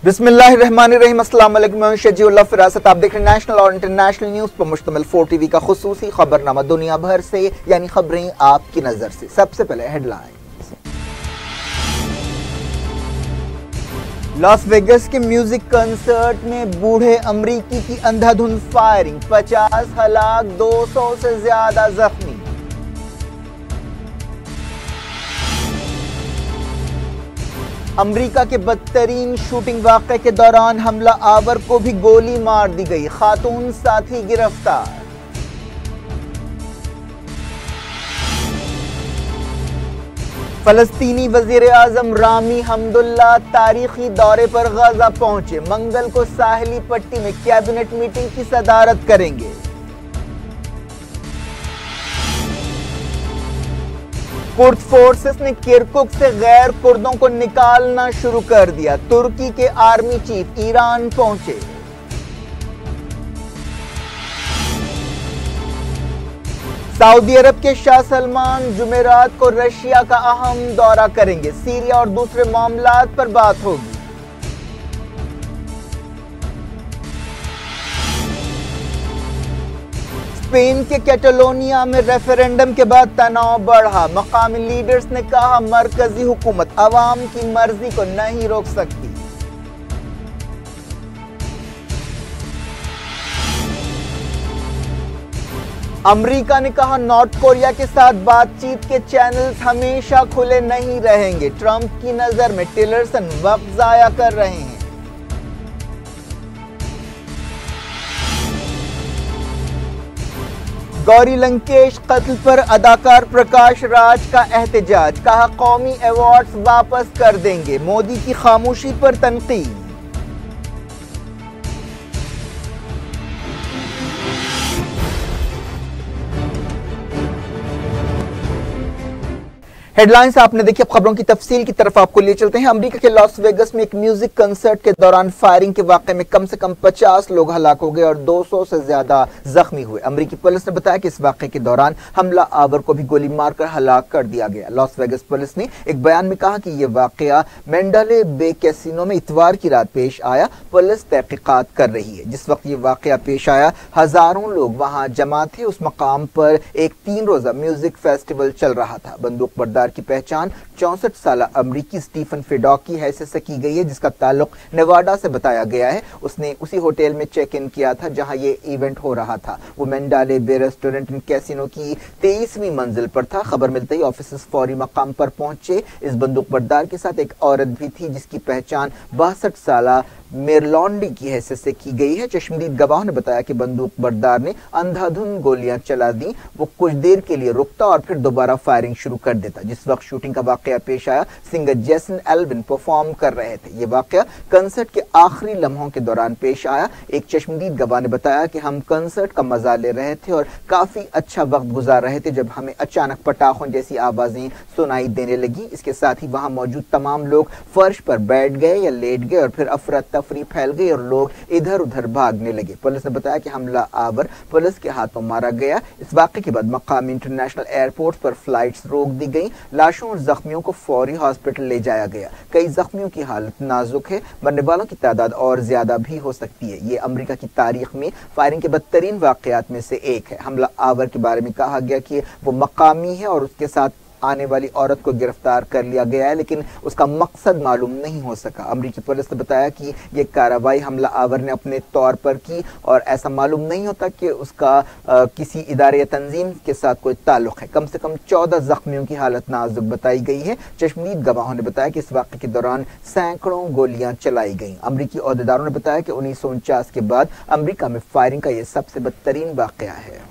बिस्मिल्लाहिर्रहमानिर्रहीम। अस्सलाम वालेकुम। मैं शजीउल्लाह फिरासत। आप देख रहे हैं नेशनल और इंटरनेशनल न्यूज पर मुश्तमिल 4TV का खुसूसी खबरनामा दुनिया भर से, यानी खबरें आपकी नजर से। सबसे पहले हेडलाइन। लॉस वेगस के म्यूजिक कंसर्ट में बूढ़े अमरीकी की अंधाधुंध फायरिंग, 50 हलाक, 200 से ज्यादा जख्मी। अमेरिका के बदतरीन शूटिंग वाक़े के दौरान हमला आवर को भी गोली मार दी गई, खातून साथी गिरफ्तार। फलस्तीनी वजीर आजम रामी हमदुल्ला तारीखी दौरे पर गाजा पहुंचे, मंगल को साहिली पट्टी में कैबिनेट मीटिंग की सदारत करेंगे। कुर्द फोर्सेस ने किरकुक से गैर कुर्दों को निकालना शुरू कर दिया, तुर्की के आर्मी चीफ ईरान पहुंचे। सऊदी अरब के शाह सलमान जुमेरात को रशिया का अहम दौरा करेंगे, सीरिया और दूसरे मामलात पर बात होगी। स्पेन के कैटलोनिया में रेफरेंडम के बाद तनाव बढ़ा, मकामी लीडर्स ने कहा मरकजी हुकूमत अवाम की मर्जी को नहीं रोक सकती। अमेरिका ने कहा नॉर्थ कोरिया के साथ बातचीत के चैनल्स हमेशा खुले नहीं रहेंगे, ट्रंप की नजर में टिलरसन वक्त जाया कर रहे हैं। गौरी लंकेश कत्ल पर अदाकार प्रकाश राज का एहतजाज, कहा कौमी अवार्ड्स वापस कर देंगे, मोदी की खामोशी पर तनकीद। हेडलाइंस आपने देखी, अब खबरों की तफसील की तरफ आपको लिए चलते हैं। अमेरिका के लॉस वेगस में एक म्यूजिक कंसर्ट के दौरान फायरिंग के वाकये में कम से कम 50 लोग हलाक हो गए और 200 से ज्यादा जख्मी हुए। अमेरिकी पुलिस ने बताया कि इस वाकये के दौरान हमला आवर को भी गोली मारकर हलाक कर दिया गया। लॉस वेगस पुलिस ने एक बयान में कहा कि यह वाकया मेंडाले बे कैसीनो में इतवार की रात पेश आया। पुलिस तहकीकात कर रही है। जिस वक्त ये वाकया पेश आया, हजारों लोग वहां जमा थे। उस मकाम पर एक 3 रोजा म्यूजिक फेस्टिवल चल रहा था। बंदूक बरदार की पहचान 64 साल अमरीकी स्टीफन फेडॉक की हैसियत से की गई है, जिसका ताल्लुक नेवाडा से बताया गया है। उसने उसी होटल में चेक इन किया था जहां ये इवेंट हो रहा था। वो मेंडाले बे रेस्टोरेंट एंड कैसीनो की 23वीं मंजिल पर था। खबर मिलते ही ऑफिसर्स फौरी मकाम पर पहुंचे। इस बंदूक बरदार के साथ एक औरत भी थी जिसकी पहचान 62 साल मेरलॉन्डी की हैसियत से की गई है। चश्मदीद गवाहों ने बताया कि बंदूक बरदार ने अंधाधुंध गोलियां चला दी। वो कुछ देर के लिए रुकता और फिर दोबारा फायरिंग शुरू कर देता। जिस वक्त शूटिंग का वाकया पेश आया, सिंगर जैसन एल्विन परफॉर्म कर रहे थे। ये वाकया कंसर्ट के आखिरी लम्हों के दौरान पेश आया। एक चश्मदीद गवाह ने बताया कि हम कंसर्ट का मजा ले रहे थे और काफी अच्छा वक्त गुजार रहे थे जब हमें अचानक पटाखों जैसी आवाजें सुनाई देने लगी। इसके साथ ही वहां मौजूद तमाम लोग फर्श पर बैठ गए या लेट गए और फिर अफरा तफरी फैल गई और लोग इधर उधर भागने लगे। पुलिस ने बताया कि हमला आवर पुलिस के हाथों मारा गया। इस वाकये के बाद मकामी इंटरनेशनल एयरपोर्ट पर फ्लाइट्स रोक दी गई। लाशों और जख्मियों को फौरी हॉस्पिटल ले जाया गया। कई जख्मियों की हालत नाजुक है। मरने वालों की तादाद और ज्यादा भी हो सकती है। ये अमेरिका की तारीख में फायरिंग के बदतरीन वाकयात में से एक है। हमला आवर के बारे में कहा गया कि वो मकामी है और उसके साथ आने वाली औरत को गिरफ्तार कर लिया गया है, लेकिन उसका मकसद मालूम नहीं हो सका। अमेरिकी पुलिस ने बताया कि यह कार्रवाई हमला आवर ने अपने तौर पर की और ऐसा मालूम नहीं होता कि उसका किसी इदारे या तंजीम के साथ कोई ताल्लुक है। कम से कम 14 जख्मियों की हालत नाजुक बताई गई है। चश्मदीद गवाहों ने बताया कि इस वाक़े के दौरान सैकड़ों गोलियां चलाई गईं। अमेरिकी ओहदेदारों ने बताया कि 1949 के बाद अमेरिका में फायरिंग का यह सबसे बदतरीन वाक़या है।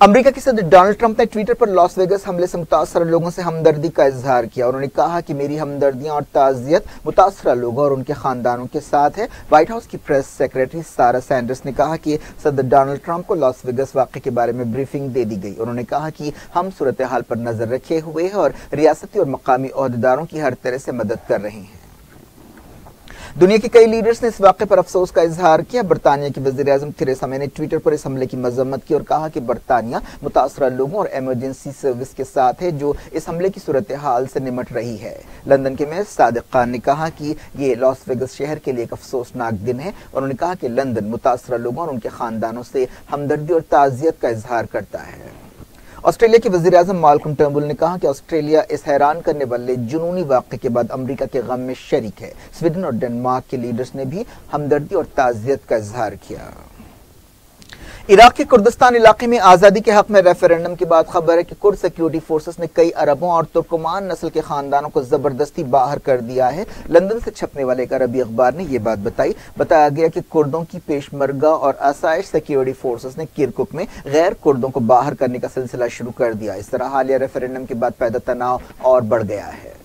अमेरिका के सदर डोनाल्ड ट्रंप ने ट्विटर पर लॉस वेगस हमले से मुतासर लोगों से हमदर्दी का इजहार किया। उन्होंने कहा कि मेरी हमदर्दियां और ताज़ियत मुतासर लोगों और उनके खानदानों के साथ है। व्हाइट हाउस की प्रेस सेक्रेटरी सारा सैंडर्स ने कहा कि सदर डोनाल्ड ट्रंप को लॉस वेगस वाक़े के बारे में ब्रीफिंग दे दी गई। उन्होंने कहा कि हम सूरत हाल पर नजर रखे हुए हैं और रियासती और मकामी ओहदेदारों की हर तरह से मदद कर रहे हैं। दुनिया के कई लीडर्स ने इस वाक़े पर अफसोस का इजहार किया। बरतानिया की वज़ीर-ए-आज़म थेरेसा मे ने ट्विटर पर इस हमले की मजम्मत की और कहा कि बरतानिया मुतासरा लोगों और इमरजेंसी सर्विस के साथ है जो इस हमले की सूरत हाल से निमट रही है। लंदन के मेयर सादिक खान ने कहा कि ये लॉस वेगस शहर के लिए एक अफसोसनाक दिन है। उन्होंने कहा कि लंदन मुतासरा लोगों और उनके खानदानों से हमदर्दी और ताज़ियत का इजहार करता है। ऑस्ट्रेलिया के वज़ीर-ए-आज़म माल्कम टर्नबुल ने कहा कि ऑस्ट्रेलिया इस हैरान करने वाले जुनूनी वाक़े के बाद अमेरिका के गम में शरीक है। स्वीडन और डेनमार्क के लीडर्स ने भी हमदर्दी और ताज़ियत का इजहार किया। इराक के कुर्दिस्तान इलाके में आज़ादी के हक में रेफरेंडम के बाद खबर है कि कुर्द सिक्योरिटी फोर्सेस ने कई अरबों और तुर्कमान नस्ल के खानदानों को जबरदस्ती बाहर कर दिया है। लंदन से छपने वाले एक अरबी अखबार ने यह बात बताया गया कि कुर्दों की पेशमर्गा और आसाइश सिक्योरिटी फोर्सेस ने किरकुक में गैर कुर्दों को बाहर करने का सिलसिला शुरू कर दिया। इस तरह हालिया रेफरेंडम के बाद पैदा तनाव और बढ़ गया है।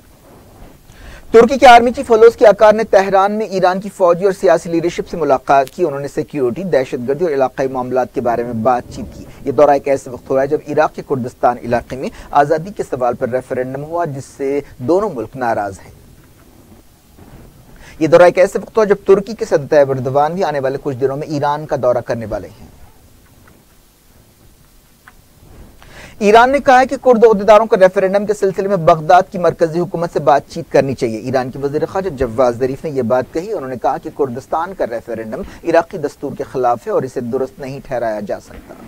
तुर्की के आर्मी चीफ हलोस आकार ने तेहरान में ईरान की फौजी और सियासी लीडरशिप से मुलाकात की। उन्होंने सिक्योरिटी, दहशतगर्दी और इलाकाई मामलात के बारे में बातचीत की। ये दौरा एक ऐसे वक्त हुआ है जब इराक के कुर्दिस्तान इलाके में आजादी के सवाल पर रेफरेंडम हुआ जिससे दोनों मुल्क नाराज हैं। ये दौरा एक ऐसे वक्त हुआ जब तुर्की के सदर तैयब एर्दोगान भी आने वाले कुछ दिनों में ईरान का दौरा करने वाले हैं। ईरान ने कहा है कि कुर्द ओहदेदारों को रेफरेंडम के सिलसिले में बगदाद की मरकजी हुकूमत से बातचीत करनी चाहिए। ईरान की वज़ीर ख़ारजा जवाद ज़रीफ ने यह बात कही। उन्होंने कहा कि कुर्दिस्तान का रेफरेंडम इराकी दस्तूर के खिलाफ है और इसे दुरुस्त नहीं ठहराया जा सकता।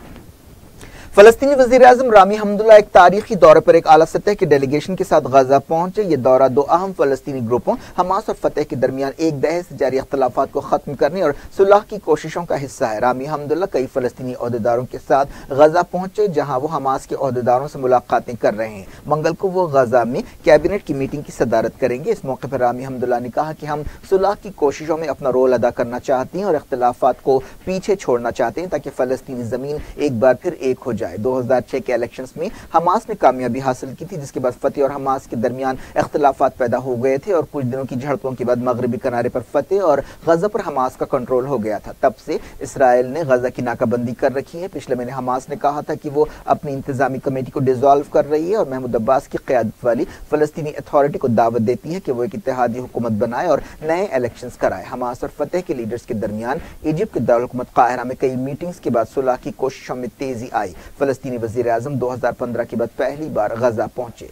फलस्तीनी वज़ीर-ए-आज़म रामी हमदुल्ला एक तारीखी दौरे पर एक आला सतह के डेलीगेशन के साथ गाजा पहुंचे। ये दौरा दो अहम फलस्तीनी ग्रुपों हमास और फतह के दरमियान एक दहशत से जारी अख्तलाफात को खत्म करने और सुलह की कोशिशों का हिस्सा है। रामी हमदुल्ला कई फलस्तीनी ओहदेदारों के साथ गाजा पहुंचे जहां वो हमास के ओहदेदारों से मुलाकातें कर रहे हैं। मंगल को वो गाजा में कैबिनेट की मीटिंग की सदारत करेंगे। इस मौके पर रामी हमदुल्ला ने कहा कि हम सुलह की कोशिशों में अपना रोल अदा करना चाहते हैं और अख्तलाफात को पीछे छोड़ना चाहते हैं ताकि फलस्तीनी जमीन एक बार फिर एक हो जाए। 2006 के इलेक्शंस में हमास ने कामयाबी हासिल की थी जिसके बाद फतेह और हमास के दरमियान इख्तलाफात पैदा हो गए थे और कुछ दिनों की झड़पों के बाद मगरबी किनारे पर फतेह और गजा पर हमास का कंट्रोल हो गया था। तब से इसराइल ने गजा की नाकाबंदी कर रखी है। पिछले महीने हमास ने कहा था कि वो अपनी इंतजामी कमेटी को डिसॉल्व कर रही है और महमूद अब्बास की क़यादत वाली फलस्तीनी अथॉरिटी को दावत देती है कि वो एक इत्तेहादी हुकूमत बनाए और नए इलेक्शंस कराए। हमास और फतेह के लीडर्स के दरमियान इजिप्ट के दारुल हुकूमत काहिरा में कई मीटिंग्स के बाद सुलह की कोशिशों में तेजी आई। फलस्तीनी वज़ीर-ए-आज़म 2015 के बाद पहली बार गजा पहुंचे।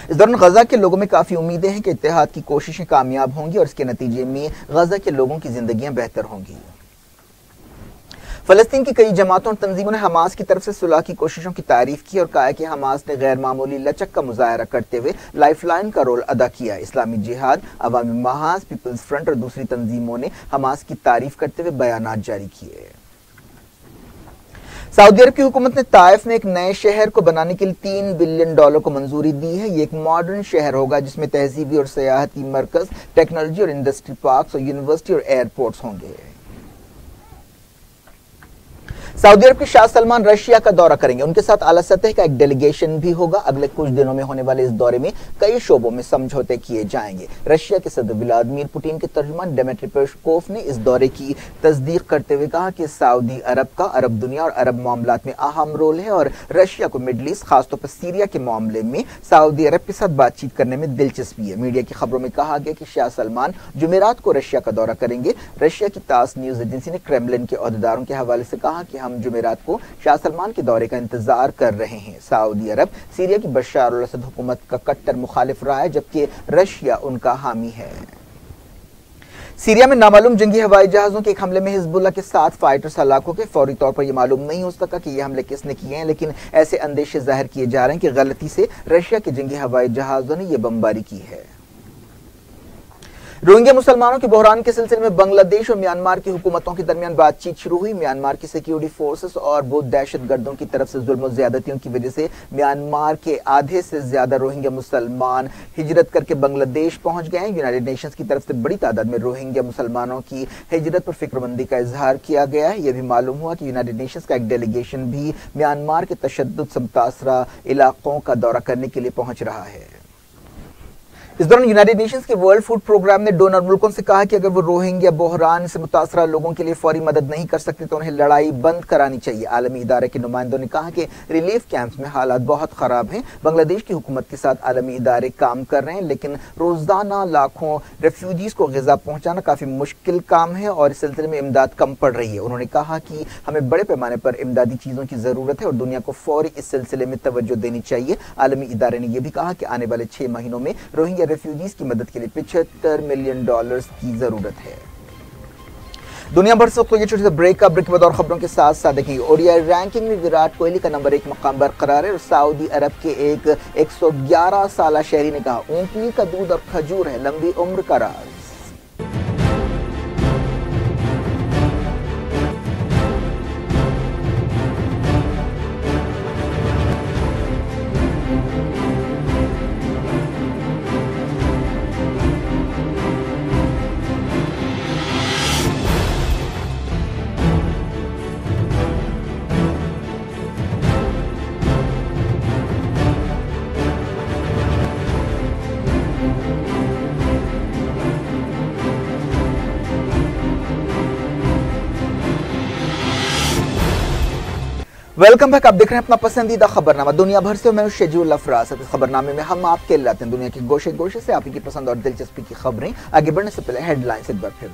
इस दौरान गजा के लोगों में काफी उम्मीदें हैं कि इत्तेहाद की कोशिशें कामयाब होंगी और इसके नतीजे में गजा के लोगों की जिंदगियां बेहतर होंगी। फलस्तीन की कई जमातों और तंजीमों ने हमास की तरफ से सुलह की कोशिशों की तारीफ की और कहा कि हमास ने गैर मामूली लचक का मुजाहरा करते हुए लाइफलाइन का रोल अदा किया। इस्लामी जिहाद, अवामी महाज, पीपल्स फ्रंट और दूसरी तंजीमों ने हमास की तारीफ करते हुए बयानात जारी किए। सऊदी अरब की हुकूमत ने ताइफ में एक नए शहर को बनाने के लिए $3 बिलियन को मंजूरी दी है। ये एक मॉडर्न शहर होगा जिसमें तहजीबी और सयाहती मरकज, टेक्नोलॉजी और इंडस्ट्री पार्क्स और यूनिवर्सिटी और एयरपोर्ट्स होंगे। सऊदी अरब के शाह सलमान रशिया का दौरा करेंगे। उनके साथ आला सतह का एक डेलीगेशन भी होगा। अगले कुछ दिनों में होने वाले इस दौरे में कई शोबों में समझौते किए जाएंगे। रशिया के सदर व्लादिमीर पुतिन के तर्जुमान डिमित्री पेस्कोव ने इस दौरे की तस्दीक करते हुए कहा कि सऊदी अरब का अरब दुनिया और अरब मामलात में अहम रोल है और रशिया को मिडल ईस्ट, खासतौर पर सीरिया के मामले में सऊदी अरब के साथ बातचीत करने में दिलचस्पी है। मीडिया की खबरों में कहा गया कि शाह सलमान जुमेरात को रशिया का दौरा करेंगे। रशिया की तास न्यूज एजेंसी ने क्रेमलिन के ओहदेदारों के हवाले से कहा कि हम जुमेरात को शाह सलमान के दौरे का इंतजार कर रहे हैं। सऊदी अरब सीरिया की बशार अल असद हुकूमत का कट्टर मुखालिफ रहा है जबकि रशिया उनका हामी है। सीरिया में नामालूम जंगी हवाई जहाजों के एक हमले में हिजबुल्लाह के 7 फाइटर्स हलाक हो गए। फौरी तौर पर यह मालूम नहीं हो सका कि ये हमले किसने किए हैं, लेकिन ऐसे अंदेशे जाहिर किए जा रहे हैं कि गलती से रशिया के जंगी हवाई जहाजों ने यह बमबारी की है। रोहिंग्या मुसलमानों के बहरान के सिलसिले में बांग्लादेश और म्यांमार की हुकूमतों के दरमियान बातचीत शुरू हुई। म्यांमार की सिक्योरिटी फोर्सेस और बौद्ध दहशतगर्दों की तरफ से जुल्म और ज्यादतियों की वजह से म्यांमार के आधे से ज्यादा रोहिंग्या मुसलमान हिजरत करके बांग्लादेश पहुंच गए हैं। यूनाइटेड नेशंस की तरफ से बड़ी तादाद में रोहिंग्या मुसलमानों की हिजरत पर फिक्रमंदी का इजहार किया गया है। यह भी मालूम हुआ कि यूनाइटेड नेशंस का एक डेलीगेशन भी म्यांमार के तशद्दुद से मुतासरा इलाकों का दौरा करने के लिए पहुंच रहा है। इस दौरान यूनाइटेड नेशंस के वर्ल्ड फूड प्रोग्राम ने डोनर मुल्कों से कहा कि अगर वो रोहिंग्या बहरान से मुतासरा लोगों के लिए फौरी मदद नहीं कर सकते तो उन्हें लड़ाई बंद करानी चाहिए। आलमी इदारे के नुमाइंदों ने कहा कि रिलीफ कैंप्स में हालात बहुत खराब हैं। बांग्लादेश की हुकूमत के साथ आलमी इदारे काम कर रहे हैं, लेकिन रोजाना लाखों रेफ्यूजीज को ग़िज़ा पहुंचाना काफी मुश्किल काम है और इस सिलसिले में इमदाद कम पड़ रही है। उन्होंने कहा कि हमें बड़े पैमाने पर इमदादी चीजों की जरूरत है और दुनिया को फौरी इस सिलसिले में तवज्जो देनी चाहिए। आलमी इदारे ने यह भी कहा कि आने वाले 6 महीनों में रोहिंग्या रेफ्यूजीज की मदद के लिए $75 मिलियन की जरूरत है। दुनिया भर से ये छोटे से ब्रेक के बाद और खबरों के साथ साथ देखेंगे ओडीआई रैंकिंग में विराट कोहली का नंबर 1 मकाम बरकरार है और सऊदी अरब के एक 111 साल शहरी ने कहा ऊंटनी का दूध और खजूर है लंबी उम्र का राज। Welcome back. आप देख रहे हैं अपना पसंदीदा खबरनामा दुनिया भर से। मैं शेजुल अफराज। इस खबरनामे में हम आपके लाते हैं दुनिया के गोशे गोशे से आप की पसंद और दिलचस्पी की खबरें। आगे बढ़ने से पहले हेडलाइंस एक बार फिर।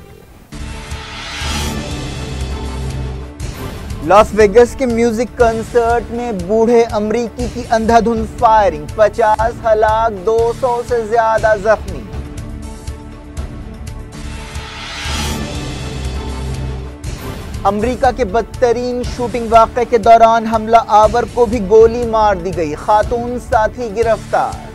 लॉस वेगस के म्यूजिक कंसर्ट में बूढ़े अमरीकी की अंधाधुंध फायरिंग, 50 हलाक, 200 से ज्यादा जख्मी। अमेरिका के बदतरीन शूटिंग वाक़े के दौरान हमला आवर को भी गोली मार दी गई, खातून साथी गिरफ्तार।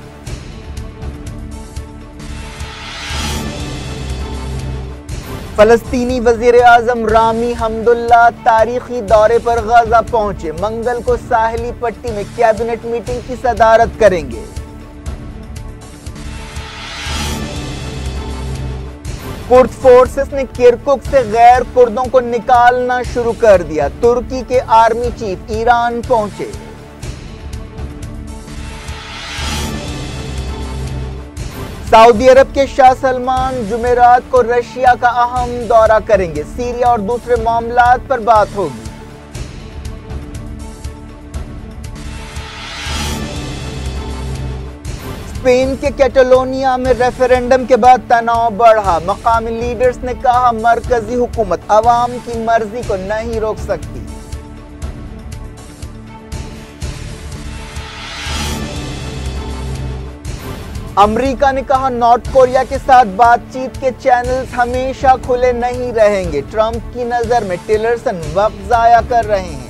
फलस्तीनी वजीर आजम रामी हमदुल्ला तारीखी दौरे पर गाजा पहुंचे, मंगल को साहिली पट्टी में कैबिनेट मीटिंग की सदारत करेंगे। कुर्द फोर्सेस ने किरकुक से गैर कुर्दों को निकालना शुरू कर दिया, तुर्की के आर्मी चीफ ईरान पहुंचे। सऊदी अरब के शाह सलमान जुमेरात को रशिया का अहम दौरा करेंगे, सीरिया और दूसरे मामलात पर बात होगी। स्पेन के कैटलोनिया में रेफरेंडम के बाद तनाव बढ़ा, मकामी लीडर्स ने कहा मरकजी हुकूमत अवाम की मर्जी को नहीं रोक सकती। अमेरिका ने कहा नॉर्थ कोरिया के साथ बातचीत के चैनल्स हमेशा खुले नहीं रहेंगे, ट्रंप की नजर में टिलरसन वक्त जाया कर रहे हैं।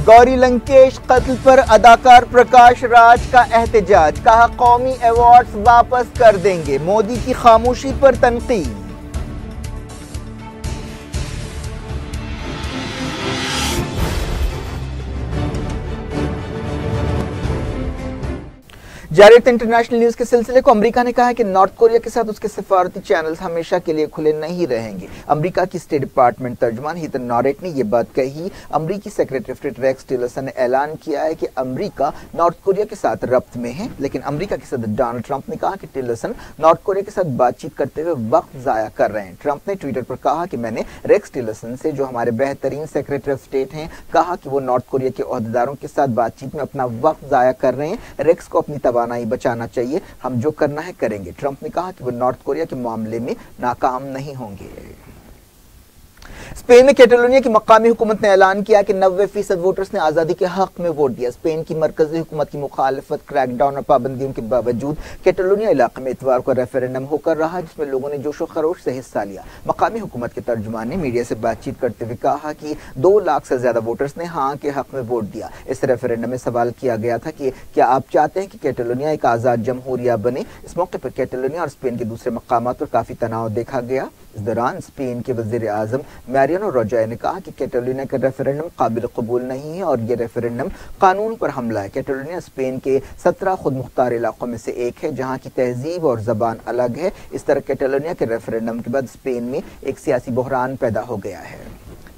गौरी लंकेश कत्ल पर अदाकार प्रकाश राज का एहतजाज, कहा कौमी अवार्ड्स वापस कर देंगे, मोदी की खामोशी पर तनकीद। जारी इंटरनेशनल न्यूज के सिलसिले को अमेरिका ने कहा है कि नॉर्थ कोरिया के साथ उसके सिफारती चैनल्स हमेशा के लिए खुले नहीं रहेंगे। अमेरिका की स्टेट डिपार्टमेंट तर्जुमान हीथर नॉरेट ने यह बात कही। अमेरिकी secretary of state Rex Tillerson ने ऐलान किया है कि अमेरिका नॉर्थ कोरिया के साथ रब्त में है, लेकिन अमेरिका के सदर डोनाल्ड ट्रंप ने कहा कि टिलरसन नॉर्थ कोरिया के साथ बातचीत करते हुए वक्त जाया कर रहे हैं। ट्रंप ने ट्विटर पर कहा कि मैंने रेक्स टिलरसन से, जो हमारे बेहतरीन सेक्रेटरी ऑफ स्टेट हैं, कहा कि वो नॉर्थ कोरिया के ओहदेदारों के साथ बातचीत में अपना वक्त जाया कर रहे हैं। रेक्स को अपनी तवानाई बचाना चाहिए, हम जो करना है करेंगे। ट्रंप ने कहा कि वो नॉर्थ कोरिया के मामले में नाकाम नहीं होंगे। स्पेन में कैटलोनिया की मकामी हुकूमत ने ऐलान किया कि 90% वोटर्स ने आजादी के हक में वोट दिया। स्पेन की मरकजी हुकूमत की मुखालफत, क्रैकडाउन और पाबंदियों के बावजूद कैटलोनिया इलाके में इतवार को रेफरेंडम होकर रहा, जिसमें लोगों ने जोशो खरोश से हिस्सा लिया। मकामी हुकूमत के तर्जुमान ने मीडिया से बातचीत करते हुए कहा कि 2 लाख से ज्यादा वोटर्स ने हाँ के हक में वोट दिया। इस रेफरेंडम में सवाल किया गया था कि क्या आप चाहते हैं कि कैटलोनिया एक आजाद जमहूरिया बने। इस मौके पर कैटलोनिया और स्पेन के दूसरे मकामात पर काफी तनाव देखा गया। इस दौरान स्पेन के वजीर आजम मैरियानो रॉजाय ने कहा कि कैटलोनिया का रेफरेंडम काबिल कबूल नहीं है और ये रेफरेंडम कानून पर हमला है। कैटलोनिया स्पेन के 17 खुद मुख्तार इलाकों में से एक है, जहां की तहजीब और जबान अलग है। इस तरह कैटलोनिया के रेफरेंडम के बाद स्पेन में एक सियासी बहरान पैदा हो गया है।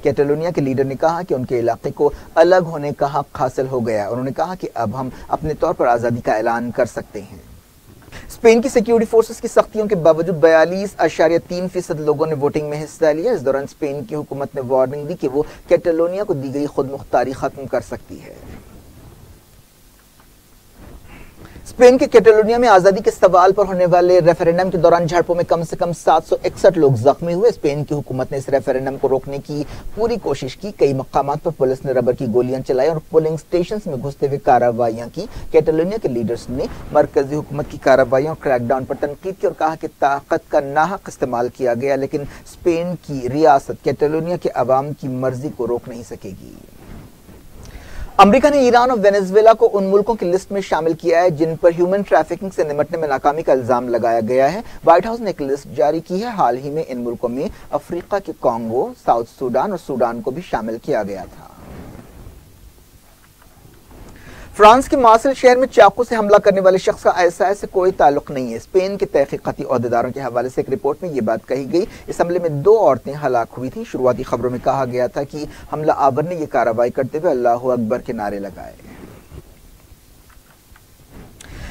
कैटलोनिया के लीडर ने कहा कि उनके इलाके को अलग होने का हक हासिल हो गया है। उन्होंने कहा कि अब हम अपने तौर पर आज़ादी का ऐलान कर सकते हैं। स्पेन की सिक्योरिटी फोर्सेस की सख्तियों के बावजूद 42.3% लोगों ने वोटिंग में हिस्सा लिया। इस दौरान स्पेन की हुकूमत ने वार्निंग दी कि वो कैटलोनिया को दी गई खुद मुख्तारी खत्म कर सकती है। स्पेन के कैटलोनिया में आजादी के सवाल पर होने वाले रेफरेंडम के दौरान झड़पों में कम से कम 761 लोग जख्मी हुए। स्पेन की हुकूमत ने इस रेफरेंडम को रोकने की पूरी कोशिश की। कई मकामात पर पुलिस ने रबर की गोलियां चलाई और पोलिंग स्टेशन में घुसते हुए कार्रवाइयां की। कैटलोनिया के लीडर्स ने मरकजी हुकूमत की कार्रवाइयों और क्रैकडाउन पर तनकीद की और कहा कि ताकत का नाहक इस्तेमाल किया गया, लेकिन स्पेन की रियासत कैटलोनिया के अवाम की मर्जी को रोक नहीं सकेगी। अमेरिका ने ईरान और वेनेजुएला को उन मुल्कों की लिस्ट में शामिल किया है जिन पर ह्यूमन ट्रैफिकिंग से निपटने में नाकामी का इल्जाम लगाया गया है। व्हाइट हाउस ने एक लिस्ट जारी की है। हाल ही में इन मुल्कों में अफ्रीका के कांगो, साउथ सूडान और सूडान को भी शामिल किया गया था। फ्रांस के मार्सेल शहर में चाकू से हमला करने वाले शख्स का आईएसआई से कोई ताल्लुक नहीं है। स्पेन के तहकीकाती ओहदेदारों के हवाले से एक रिपोर्ट में यह बात कही गई। इस हमले में 2 औरतें हलाक हुई थीं। शुरुआती खबरों में कहा गया था कि हमला आवर ने यह कार्रवाई करते हुए अल्लाहू अकबर के नारे लगाए।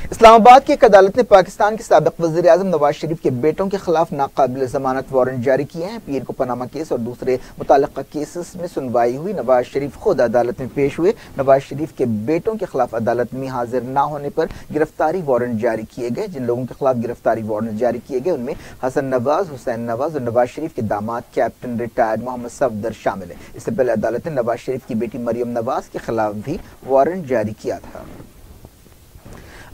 इस्लामाबाद की एक अदालत ने पाकिस्तान के साबिक वज़ीर आज़म नवाज शरीफ के बेटों के खिलाफ नाकाबिल जमानत वारंट जारी किए हैं। पीर को पनामा केस और दूसरे मुताल्लिक़ा केसेस में सुनवाई हुई। नवाज शरीफ खुद अदालत में पेश हुए। नवाज शरीफ के बेटों के खिलाफ अदालत में हाजिर न होने पर गिरफ्तारी वारंट जारी किए गए। जिन लोगों के खिलाफ गिरफ्तारी वारंट जारी किए गए उनमें हसन नवाज, हुसैन नवाज और नवाज शरीफ के दामाद कैप्टन रिटायर्ड मोहम्मद सफदर शामिल है। इससे पहले अदालत ने नवाज शरीफ की बेटी मरियम नवाज के खिलाफ भी वारंट जारी किया था।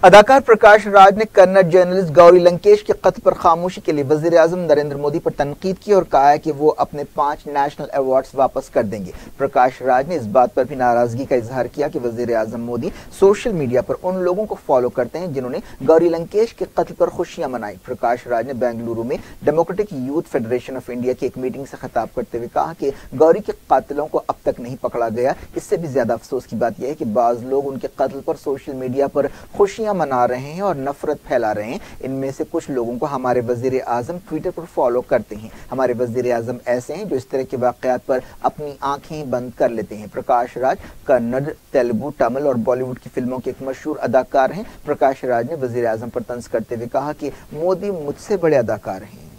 अदाकार प्रकाश राज ने कन्नड़ जर्नलिस्ट गौरी लंकेश के कत्ल पर खामोशी के लिए वजीर आजम नरेंद्र मोदी पर तनकीद की और कहा है कि वो अपने 5 नेशनल अवार्ड्स वापस कर देंगे। प्रकाश राज ने इस बात पर भी नाराजगी का इजहार किया कि वजीर आजम मोदी सोशल मीडिया पर उन लोगों को फॉलो करते हैं जिन्होंने गौरी लंकेश के कत्ल पर खुशियां मनाई। प्रकाश राज ने बेंगलुरु में democratic youth federation of India की एक मीटिंग से खिताब करते हुए कहा कि गौरी के कातिलों को अब तक नहीं पकड़ा गया। इससे भी ज्यादा अफसोस की बात यह है कि बाज लोग उनके कत्ल पर सोशल मीडिया पर खुशियां मना रहे हैं और नफरत फैला रहे हैं। इनमें से कुछ लोगों को हमारे वजीर आजम ट्विटर पर फॉलो करते हैं। हमारे वजीर आजम ऐसे हैं जो इस तरह के वाकयात पर अपनी आंखें बंद कर लेते हैं। प्रकाश राज कन्नड़, तेलुगु, तमिल और बॉलीवुड की फिल्मों के एक मशहूर अदाकार हैं। प्रकाश राज ने वजीर आजम पर तंज करते हुए कहा कि मोदी मुझसे बड़े अदाकार हैं।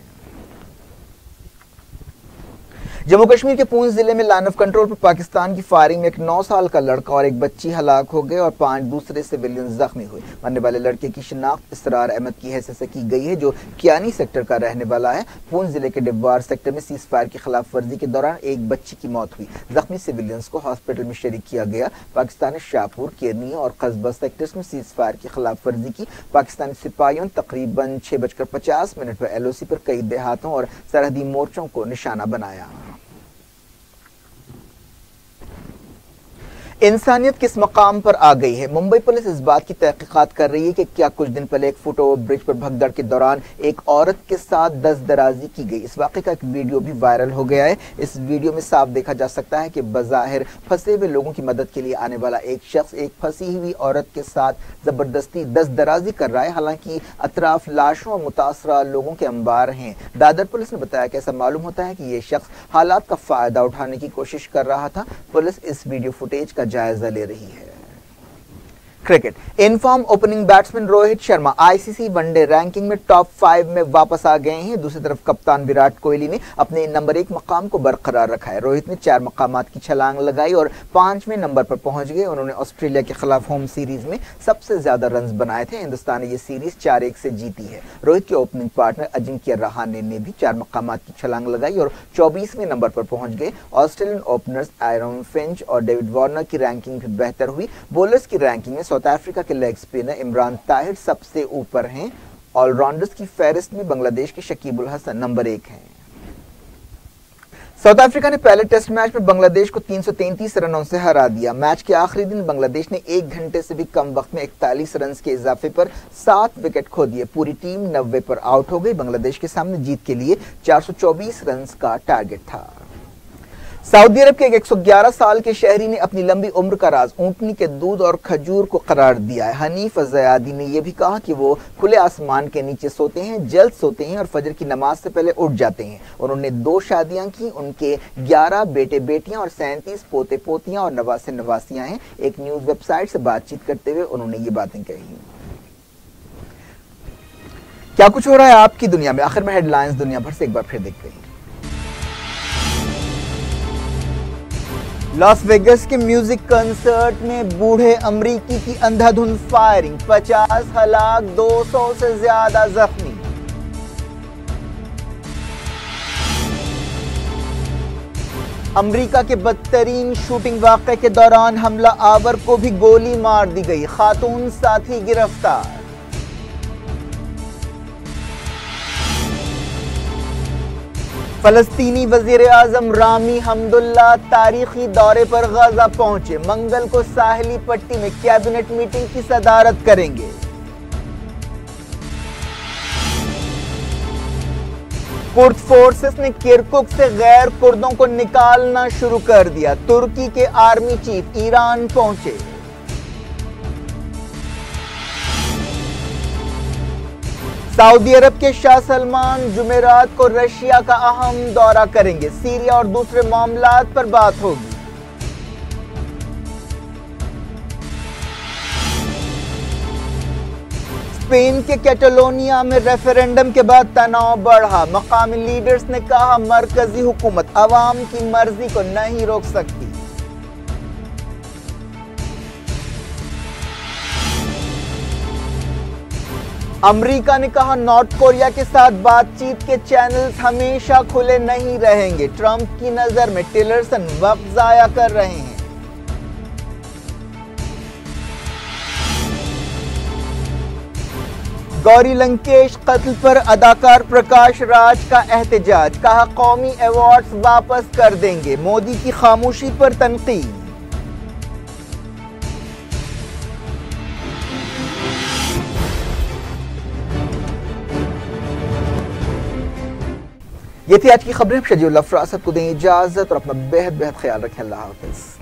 जम्मू कश्मीर के पूंछ जिले में लाइन ऑफ कंट्रोल पर पाकिस्तान की फायरिंग में एक 9 साल का लड़का और एक बच्ची हलाक हो गए और 5 दूसरे सिविलियन जख्मी हुए। मरने वाले लड़के की शिनाख्त इसरार अहमद की हैसियत से की गई है जो कियानी सेक्टर का रहने वाला है। पूंछ जिले के डिब्बार सेक्टर में सीज फायर की खिलाफ वर्जी के दौरान एक बच्ची की मौत हुई। जख्मी सिविलियंस को हॉस्पिटल में शरीक किया गया। पाकिस्तान ने शाहपुर, केरनी और कस्बा सेक्टर्स में सीज फायर की खिलाफ वर्जी की। पाकिस्तानी सिपाहियों तकरीबन 6:50 पर LOC पर कई देहातों और सरहदी मोर्चों को निशाना बनाया। इंसानियत किस मकाम पर आ गई है? मुंबई पुलिस इस बात की तहकीकात कर रही है कि क्या कुछ दिन पहले एक फुट ओवर ब्रिज पर भगदड़ के दौरान एक औरत के साथ दस्तदराजी की गई। इस वाक़े का एक वीडियो भी वायरल हो गया है। इस वीडियो में साफ देखा जा सकता है कि बज़ाहिर फंसे हुए लोगों की मदद के लिए आने वाला एक शख्स एक फंसी हुई औरत के साथ जबरदस्ती दस्तदराजी कर रहा है। हालांकि अतराफ लाशों और मुतासरा लोगों के अंबार हैं। दादर पुलिस ने बताया कि ऐसा मालूम होता है कि यह शख्स हालात का फायदा उठाने की कोशिश कर रहा था। पुलिस इस वीडियो फुटेज का जायजा ले रही है। Cricket, inform opening batsman Rohit Sharma ICC one day ranking में टॉप 5 में वापस आ गए हैं। दूसरी तरफ कप्तान विराट कोहली ने अपने नंबर 1 मकाम को बरकरार रखा है। रोहित ने 4 मकामात की छलांग लगाई और 5वें नंबर पर पहुंच गए। उन्होंने ऑस्ट्रेलिया के खिलाफ होम सीरीज में सबसे ज्यादा रन बनाए थे। हिंदुस्तान ने यह सीरीज 4-1 से जीती है। रोहित के ओपनिंग पार्टनर अजिंक्य रहाणे ने भी 4 मकामात की छलांग लगाई और 24वें नंबर पर पहुंच गए। ऑस्ट्रेलियन ओपनर्स आयरन फिंच और डेविड वार्नर की रैंकिंग भी बेहतर हुई। बॉलर्स की रैंकिंग में साउथ अफ्रीका के लेग स्पिनर इमरान ताहिर सबसे ऊपर हैं। ऑलराउंडर्स की फहरिस्त में बांग्लादेश के शकीब उल हसन नंबर 1 हैं। साउथ अफ्रीका ने पहले टेस्ट मैच में बांग्लादेश को 333 रनों से हरा दिया। मैच के आखिरी दिन बांग्लादेश ने 1 घंटे से भी कम वक्त में 41 रन के इजाफे पर 7 विकेट खो दिए। पूरी टीम 90 पर आउट हो गई। बांग्लादेश के सामने जीत के लिए 424 रन का टारगेट था। सऊदी अरब के एक 111 साल के शहरी ने अपनी लंबी उम्र का राज ऊंटनी के दूध और खजूर को करार दिया है। हनीफ ज़यादी ने यह भी कहा कि वो खुले आसमान के नीचे सोते हैं, जल्द सोते हैं और फजर की नमाज से पहले उठ जाते हैं। उन्होंने 2 शादियां की, उनके 11 बेटे बेटियां और 37 पोते पोतियां और नवासे नवासियां हैं। एक न्यूज वेबसाइट से बातचीत करते हुए उन्होंने ये बातें कही। क्या कुछ हो रहा है आपकी दुनिया में, आखिर में हेडलाइंस दुनिया भर से एक बार फिर देखते हैं। लॉस वेगस के म्यूजिक कंसर्ट में बूढ़े अमरीकी की अंधाधुंध फायरिंग, 50 हलाक, 200 से ज्यादा जख्मी। अमरीका के बदतरीन शूटिंग वाक़े के दौरान हमला आवर को भी गोली मार दी गई, खातून साथी गिरफ्तार। फलस्तीनी वजीर आजम रामी हमदुल्ला तारीखी दौरे पर गाजा पहुंचे, मंगल को साहिली पट्टी में कैबिनेट मीटिंग की सदारत करेंगे। कुर्द फोर्सेस ने किरकुक से गैर कुर्दों को निकालना शुरू कर दिया, तुर्की के आर्मी चीफ ईरान पहुंचे। सऊदी अरब के शाह सलमान जुमेरात को रशिया का अहम दौरा करेंगे, सीरिया और दूसरे मामलात पर बात होगी। स्पेन के कैटलोनिया में रेफरेंडम के बाद तनाव बढ़ा, मकामी लीडर्स ने कहा मरकजी हुकूमत अवाम की मर्जी को नहीं रोक सकती। अमेरिका ने कहा नॉर्थ कोरिया के साथ बातचीत के चैनल्स हमेशा खुले नहीं रहेंगे, ट्रंप की नजर में टिलरसन वक्त जाया कर रहे हैं। गौरी लंकेश कत्ल पर अदाकार प्रकाश राज का एहतजाज, कहा कौमी अवार्ड्स वापस कर देंगे, मोदी की खामोशी पर तनकीद। ये थी आज की खबरें। शजीउल अफरा को दें इजाजत और अपना बेहद ख्याल रखें। अल्लाह हाफिज।